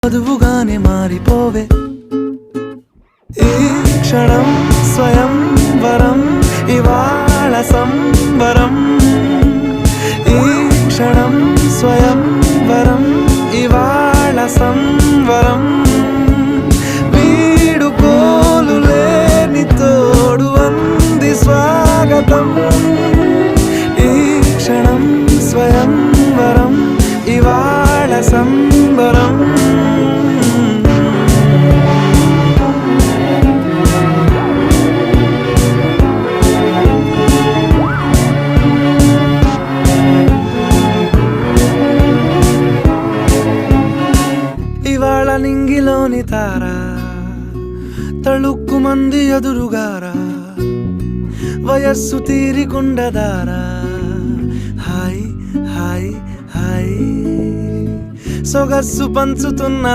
వధువుగానే మారిపోవే ఈ క్షణం స్వయం వరం ఇవాళ సంబరం ఈ క్షణం స్వయం వరం ఇవాళ సంవరం వీడుకోలు లేని తోడు అంది స్వాగతం ఈ క్షణం స్వయం వరం ఇవాళ సంబరం ఇవాళ నింగిలోని తారా తళుక్కు మంది ఎదురుగారా వయస్సు తీరికుండదారా హాయ్ హాయ్ హాయ్ సొగస్సు పంచుతున్న